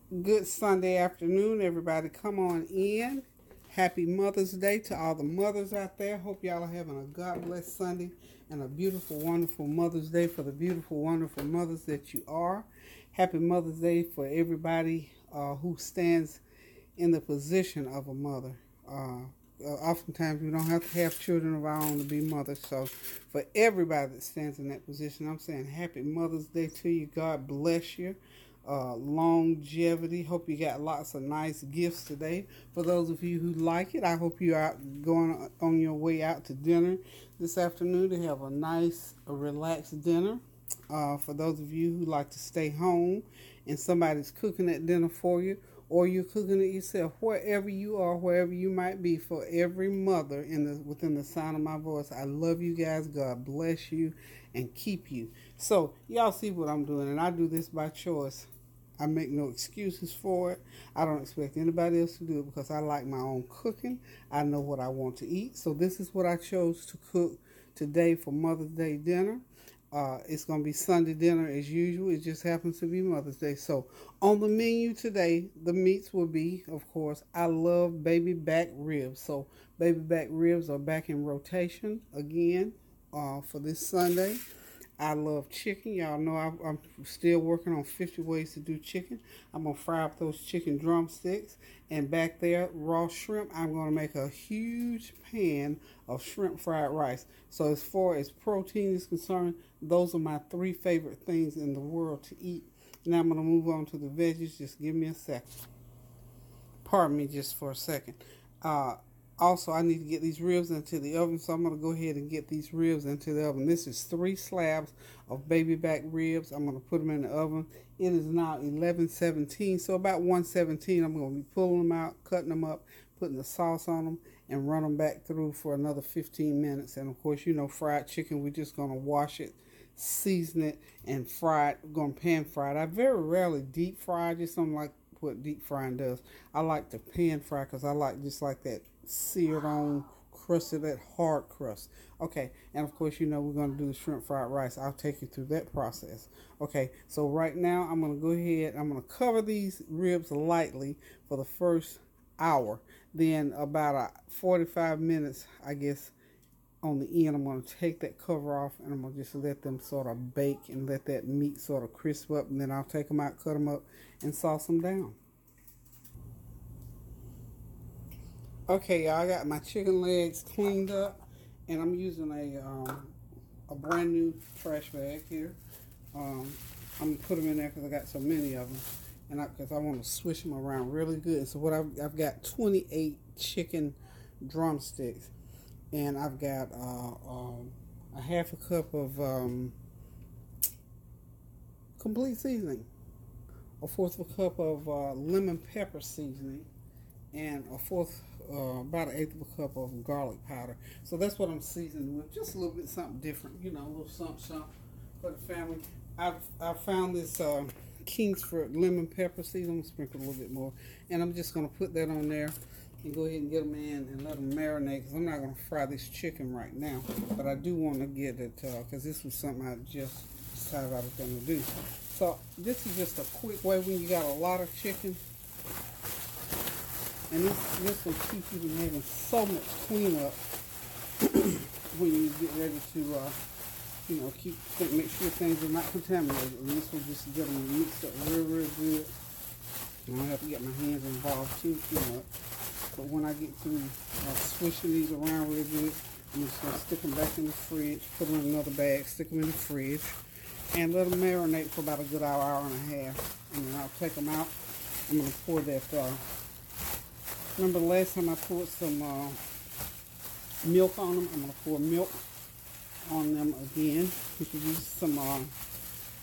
Good Sunday afternoon, everybody. Come on in. Happy Mother's Day to all the mothers out there. Hope y'all are having a God bless Sunday and a beautiful, wonderful Mother's Day for the beautiful, wonderful mothers that you are. Happy Mother's Day for everybody who stands in the position of a mother. Oftentimes we don't have to have children of our own to be mothers. So for everybody that stands in that position, I'm saying happy Mother's Day to you. God bless you. Longevity. Hope you got lots of nice gifts today. For those of you who like it, I hope you're out going on your way out to dinner this afternoon to have a nice, relaxed dinner. For those of you who like to stay home and somebody's cooking that dinner for you, or you're cooking it yourself, wherever you are, wherever you might be, for every mother within the sound of my voice, I love you guys. God bless you and keep you. So y'all see what I'm doing, and I do this by choice. I make no excuses for it. I don't expect anybody else to do it because I like my own cooking. I know what I want to eat. So this is what I chose to cook today for Mother's Day dinner. It's going to be Sunday dinner as usual. It just happens to be Mother's Day. So on the menu today, the meats will be, of course, I love baby back ribs. So baby back ribs are back in rotation again for this Sunday. I love chicken. Y'all know I'm still working on 50 ways to do chicken. I'm going to fry up those chicken drumsticks. And back there, raw shrimp, I'm going to make a huge pan of shrimp fried rice. So as far as protein is concerned, those are my three favorite things in the world to eat. Now I'm going to move on to the veggies. Just give me a second. Pardon me just for a second. Also, I need to get these ribs into the oven, so I'm going to go ahead and get these ribs into the oven. This is 3 slabs of baby back ribs. I'm going to put them in the oven. It is now 11:17, so about 1:17, I'm going to be pulling them out, cutting them up, putting the sauce on them, and run them back through for another 15 minutes. And, of course, you know, fried chicken, we're just going to wash it, season it, and fry it. We're going to pan fry it. I very rarely deep fry, just something like what deep frying does. I like to pan fry because I like just like that seared on crusted, that hard crust. Okay, and of course, you know, we're going to do the shrimp fried rice. I'll take you through that process. Okay, so right now I'm going to go ahead, I'm going to cover these ribs lightly for the first hour. Then about 45 minutes, I guess, on the end, I'm going to take that cover off and I'm going to just let them sort of bake and let that meat sort of crisp up, and then I'll take them out, cut them up, and sauce them down. Okay, y'all, I got my chicken legs cleaned up, and I'm using a brand new trash bag here. I'm gonna put them in there because I got so many of them, and because I want to swish them around really good. So what I've got 28 chicken drumsticks, and I've got a half a cup of complete seasoning, a fourth of a cup of lemon pepper seasoning, and about an eighth of a cup of garlic powder. So that's what I'm seasoning with. Just a little bit something different, you know, a little something for the family. I found this Kingsford lemon pepper seasoning. I'm going to sprinkle a little bit more. And I'm just going to put that on there and go ahead and get them in and let them marinate, because I'm not going to fry this chicken right now. But I do want to get it, because this was something I just decided I was going to do. So this is just a quick way when you got a lot of chicken. And this will keep you from having so much cleanup when you get ready to, make sure things are not contaminated. And this will just get them mixed up real, real good. I don't have to get my hands involved too much. But when I get through swishing these around real good, I'm just going to stick them back in the fridge, put them in another bag, stick them in the fridge, and let them marinate for about a good hour, hour and a half. And then I'll take them out. I'm going to pour that... Remember the last time I poured some milk on them? I'm going to pour milk on them again. You can use some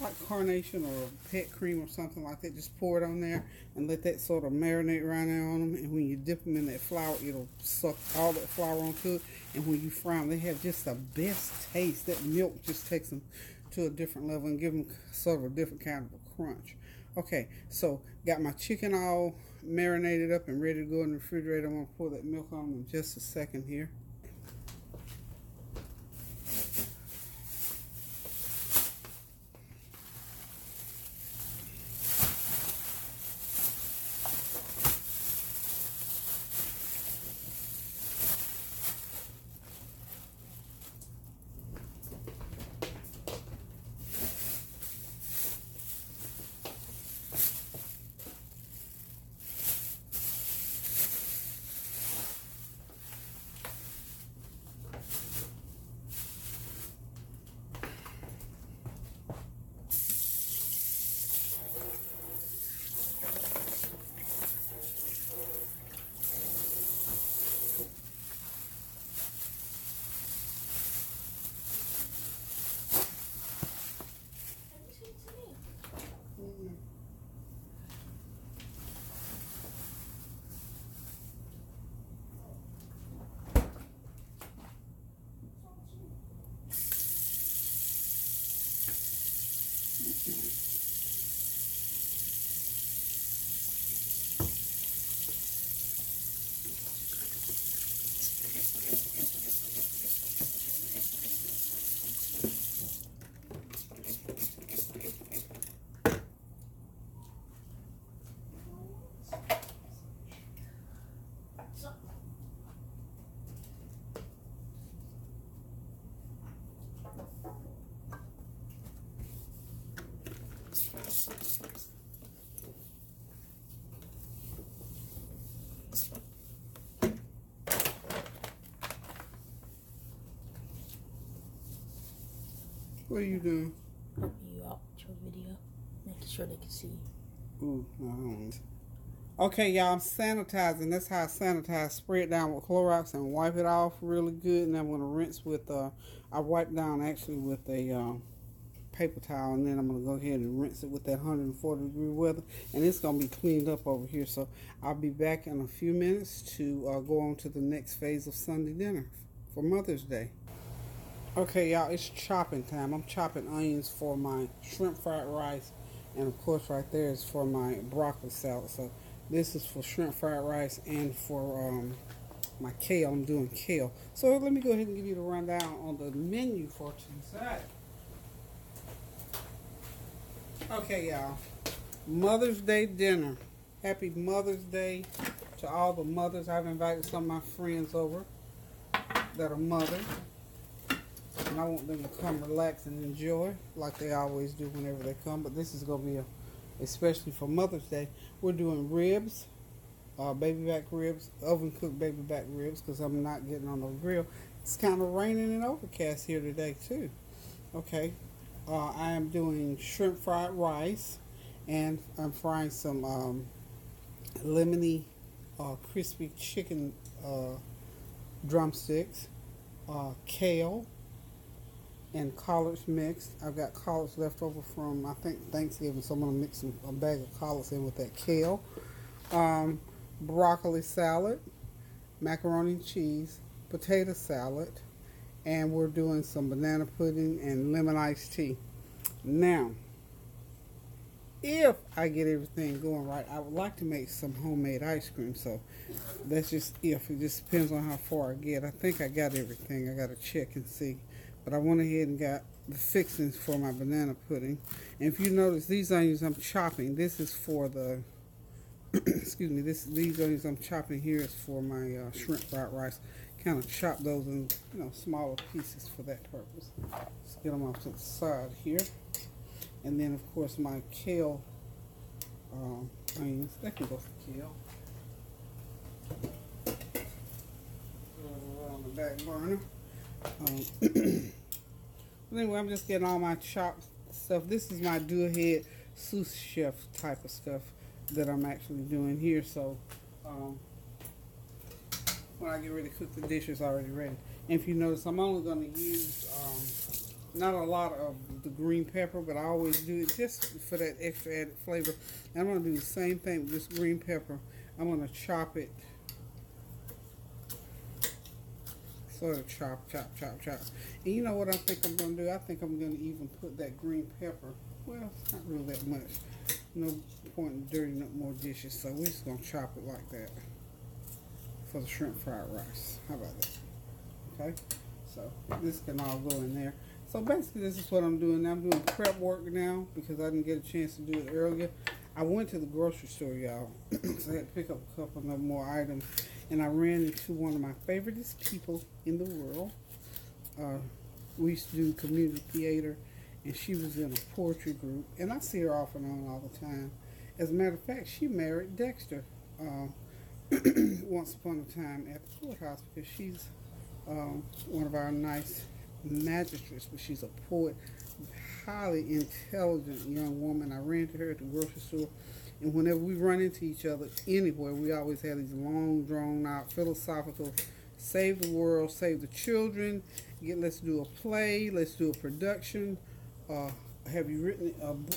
like carnation or pet cream or something like that. Just pour it on there and let that sort of marinate right there on them. And when you dip them in that flour, it'll suck all that flour onto it. And when you fry them, they have just the best taste. That milk just takes them to a different level and give them sort of a different kind of a crunch. Okay, so got my chicken all marinated up and ready to go in the refrigerator. I'm going to pour that milk on in just a second here. What are you doing? Helping you out with your video. Making sure they can see you. Ooh, no, I don't. Okay, y'all, I'm sanitizing. That's how I sanitize. Spray it down with Clorox and wipe it off really good. And I'm going to rinse with, I wipe down actually with a paper towel. And then I'm going to go ahead and rinse it with that 140-degree weather. And it's going to be cleaned up over here. So I'll be back in a few minutes to go on to the next phase of Sunday dinner for Mother's Day. Okay, y'all, it's chopping time. I'm chopping onions for my shrimp fried rice. And, of course, right there is for my broccoli salad. So this is for shrimp fried rice and for my kale. I'm doing kale. So let me go ahead and give you the rundown on the menu for tonight. Okay, y'all. Mother's Day dinner. Happy Mother's Day to all the mothers. I've invited some of my friends over that are mothers. And I want them to come relax and enjoy like they always do whenever they come. But this is going to be especially for Mother's Day. We're doing ribs, baby back ribs, oven cooked baby back ribs because I'm not getting on the grill. It's kind of raining and overcast here today too. Okay, I am doing shrimp fried rice, and I'm frying some lemony crispy chicken drumsticks, kale, and collards mixed. I've got collards left over from, I think, Thanksgiving, so I'm going to mix a bag of collards in with that kale. Broccoli salad, macaroni and cheese, potato salad, and we're doing some banana pudding and lemon iced tea. Now, if I get everything going right, I would like to make some homemade ice cream, so that's just if. It just depends on how far I get. I think I got everything. I got to check and see. But I went ahead and got the fixings for my banana pudding. And if you notice, these onions I'm chopping, this is for the, excuse me, these onions I'm chopping here is for my shrimp fried rice. Kind of chop those in, smaller pieces for that purpose. Let's get them off to the side here. And then, of course, my kale onions. That can go for kale. On the back burner. But anyway, I'm just getting all my chopped stuff. This is my do-ahead sous chef type of stuff that I'm actually doing here. So when I get ready to cook the dish, it's already ready. And if you notice, I'm only going to use not a lot of the green pepper, but I always do it just for that extra added flavor. And I'm going to do the same thing with this green pepper. I'm going to chop it. Sort of chop. And you know what I think I'm going to do? I think I'm going to even put that green pepper. Well, it's not really that much. No point in dirtying up more dishes. So we're just going to chop it like that for the shrimp fried rice. How about that? Okay? So this can all go in there. So basically this is what I'm doing now. I'm doing prep work now because I didn't get a chance to do it earlier. I went to the grocery store, y'all. So I had to pick up a couple of more items. And I ran into one of my favoriteest people in the world. We used to do community theater, and she was in a poetry group. And I see her off and on all the time. As a matter of fact, she married Dexter once upon a time at the courthouse because she's one of our nice magistrates, but she's a poet, highly intelligent young woman. I ran to her at the grocery store. And whenever we run into each other anywhere, we always have these long, drawn-out, philosophical, save the world, save the children, let's do a play, let's do a production. Have you written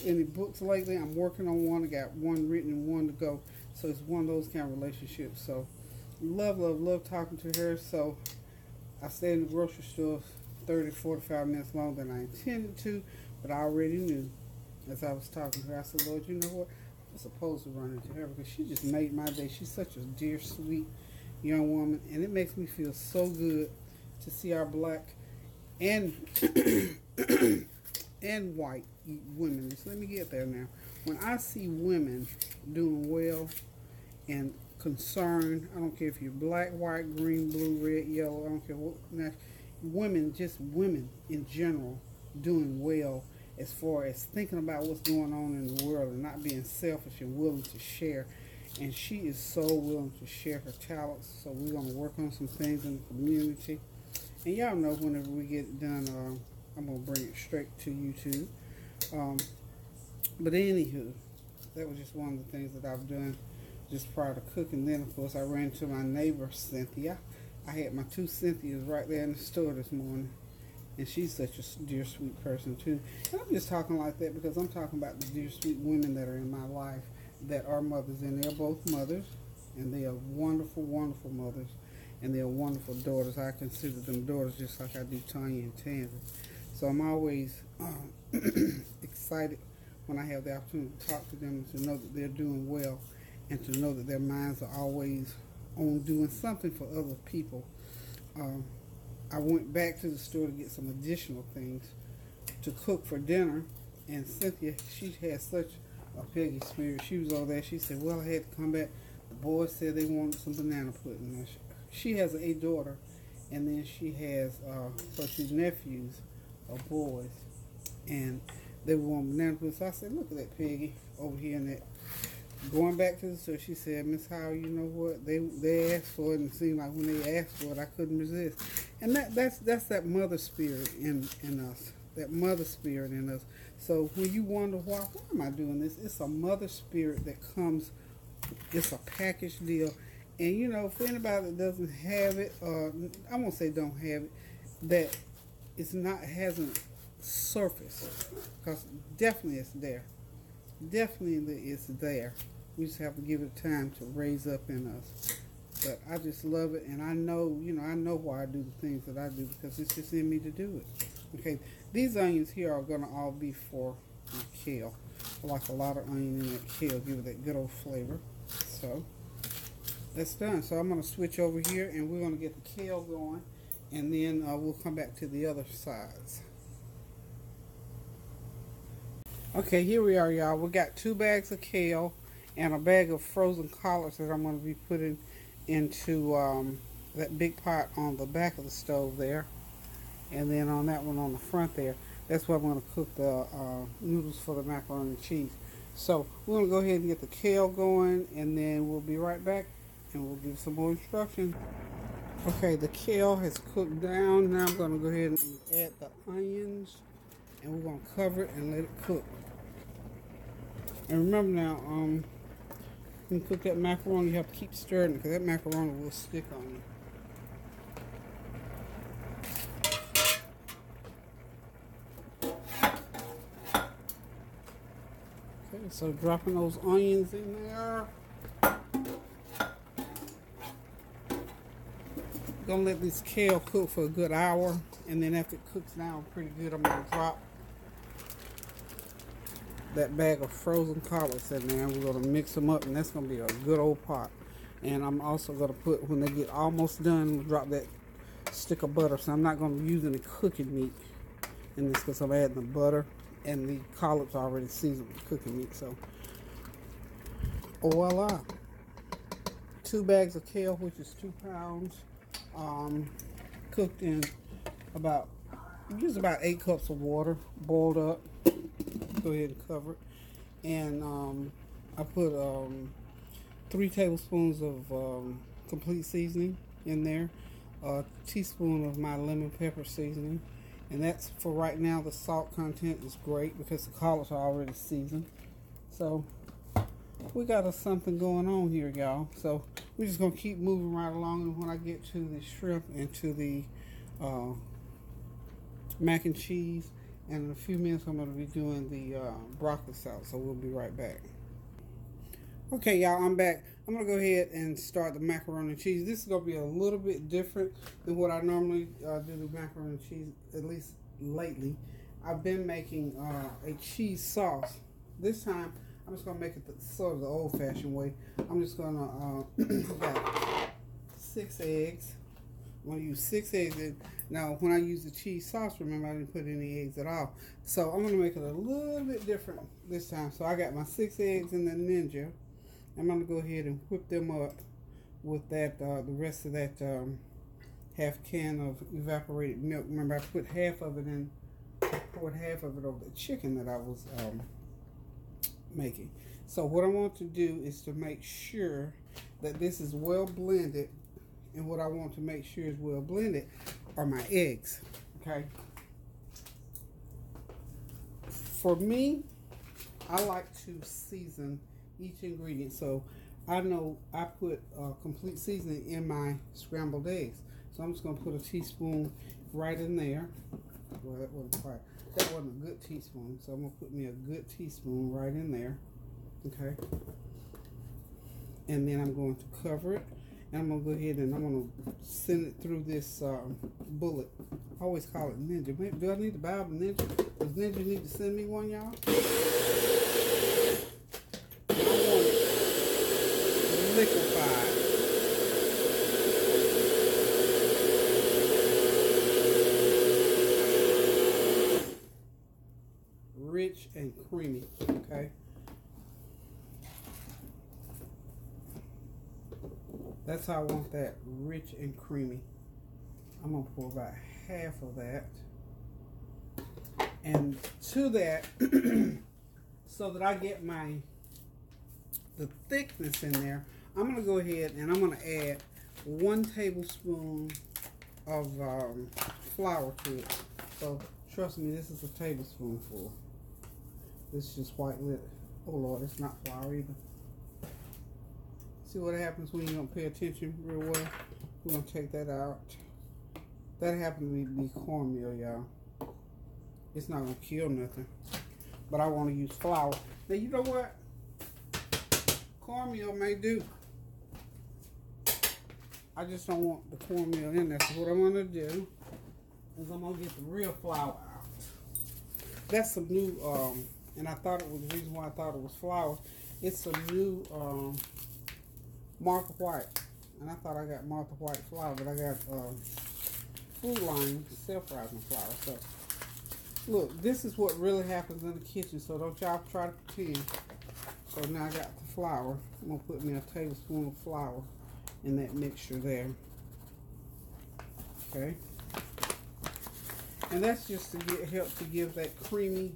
any books lately? I'm working on one. I got one written and one to go. So it's one of those kind of relationships. So love talking to her. So I stayed in the grocery store 30, 45 minutes longer than I intended to, but I already knew as I was talking to her. I said, Lord, you know what? I'm supposed to run into her because she just made my day. She's such a dear, sweet young woman, and it makes me feel so good to see our black and and white women. Just let me get there now. When I see women doing well and concerned, I don't care if you're black, white, green, blue, red, yellow, I don't care what. Women, just women in general, doing well as far as thinking about what's going on in the world and not being selfish and willing to share. And she is so willing to share her talents. So we're going to work on some things in the community. And y'all know whenever we get done I'm going to bring it straight to YouTube. But anywho, that was just one of the things that I've done just prior to cooking. Then, of course, I ran into my neighbor, Cynthia. I had my 2 Cynthias right there in the store this morning. And she's such a dear, sweet person, too. And I'm just talking like that because I'm talking about the dear, sweet women that are in my life that are mothers. And they're both mothers. And they are wonderful, wonderful mothers. And they're wonderful daughters. I consider them daughters just like I do Tanya and Tansy. So I'm always excited when I have the opportunity to talk to them and to know that they're doing well. And to know that their minds are always on doing something for other people. I went back to the store to get some additional things to cook for dinner, and Cynthia, she had such a piggy spirit. She was over there. She said, well, I had to come back. The boys said they wanted some banana pudding. Now, she has a daughter, and then she has her 2 nephews, boys, and they want banana pudding. So I said, look at that piggy over here in that. Going back to the store, she said, Miss Howard, you know what? They asked for it, and it seemed like when they asked for it, I couldn't resist. And that's that mother spirit in us, that mother spirit in us. So when you wonder why am I doing this? It's a mother spirit that comes. It's a package deal, and you know, for anybody that doesn't have it, I won't say don't have it, that hasn't surfaced, because definitely it's there. Definitely it's there. We just have to give it time to raise up in us. But I just love it, and I know why I do the things that I do, because it's just in me to do it. Okay, these onions here are going to all be for my kale. I like a lot of onion in that kale, give it that good old flavor. So that's done. So I'm going to switch over here, and we're going to get the kale going, and then we'll come back to the other sides. Okay, here we are, y'all. We got 2 bags of kale and a bag of frozen collards that I'm going to be putting into that big pot on the back of the stove there. And then on that one on the front there, that's where I'm going to cook the noodles for the macaroni and cheese. So we're going to go ahead and get the kale going, and then we'll be right back and we'll give some more instructions. Okay, the kale has cooked down. Now I'm going to go ahead and add the onions, and we're going to cover it and let it cook. And remember now, when you cook that macaroni, you have to keep stirring it, because that macaroni will stick on you. Okay, so dropping those onions in there. Gonna let this kale cook for a good hour, and then after it cooks down pretty good, I'm gonna drop that bag of frozen collards in there. We're gonna mix them up, and that's gonna be a good old pot. And I'm also gonna put, when they get almost done, drop that stick of butter. So I'm not gonna be using the cooking meat in this, because I'm adding the butter, and the collards are already seasoned with cooking meat. So voila, 2 bags of kale, which is 2 pounds, cooked in use about 8 cups of water, boiled up. Go ahead and cover it. And I put 3 tablespoons of complete seasoning in there, a teaspoon of my lemon pepper seasoning, and that's for right now. The salt content is great because the collards are already seasoned. So we got something going on here, y'all. So we're just gonna keep moving right along, and when I get to the shrimp and to the mac and cheese, and in a few minutes I'm going to be doing the broccoli salad, so we'll be right back. Okay, y'all, I'm back. I'm going to go ahead and start the macaroni and cheese. This is going to be a little bit different than what I normally do the macaroni and cheese, at least lately. I've been making a cheese sauce. This time, I'm just going to make it sort of the old-fashioned way. I'm just going to about 6 eggs. I'm going to use 6 eggs. Now, when I use the cheese sauce, remember, I didn't put any eggs at all. So I'm going to make it a little bit different this time. So I got my 6 eggs in the Ninja. I'm going to go ahead and whip them up with that, the rest of that half can of evaporated milk. Remember, I put half of it in, poured half of it over the chicken that I was making. So what I want to do is to make sure that this is well blended. And what I want to make sure is well blended are my eggs, okay? For me, I like to season each ingredient. So I know I put complete seasoning in my scrambled eggs. So I'm just going to put a teaspoon right in there. Well, that wasn't a good teaspoon. So I'm going to put me a good teaspoon right in there. Okay. And then I'm going to cover it. And I'm going to go ahead and I'm going to send it through this bullet. I always call it Ninja. Do I need to buy a Ninja? Does Ninja need to send me one, y'all? I want it liquefied. Rich and creamy, okay? That's how I want that, rich and creamy. I'm gonna pour about half of that. And to that, so that I get the thickness in there, I'm gonna go ahead and I'm gonna add 1 tablespoon of flour to it. So trust me, this is a tablespoonful. This is just white lit. Oh Lord, it's not flour either. See what happens when you don't pay attention real well? We're going to take that out. That happened to be cornmeal, y'all. It's not going to kill nothing. But I want to use flour. Now, you know what? Cornmeal may do. I just don't want the cornmeal in there. So what I'm going to do is I'm going to get the real flour out. That's some new, and I thought it was, the reason why I thought it was flour, it's some new, Martha White, and I thought I got Martha White flour, but I got Food Line self-rising flour. So look, this is what really happens in the kitchen, so don't y'all try to pretend. So now I got the flour. I'm gonna put me a tablespoon of flour in that mixture there. Okay, and that's just to help to give that creamy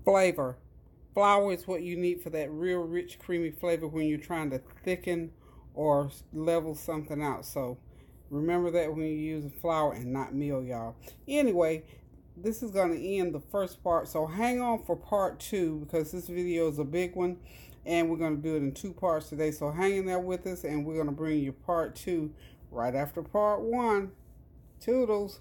flavor. Flour is what you need for that real rich, creamy flavor when you're trying to thicken or level something out. So remember that when you're using flour and not meal, y'all. Anyway, this is going to end the first part. So hang on for part 2 because this video is a big one. And we're going to do it in 2 parts today. So hang in there with us and we're going to bring you part 2 right after part 1. Toodles.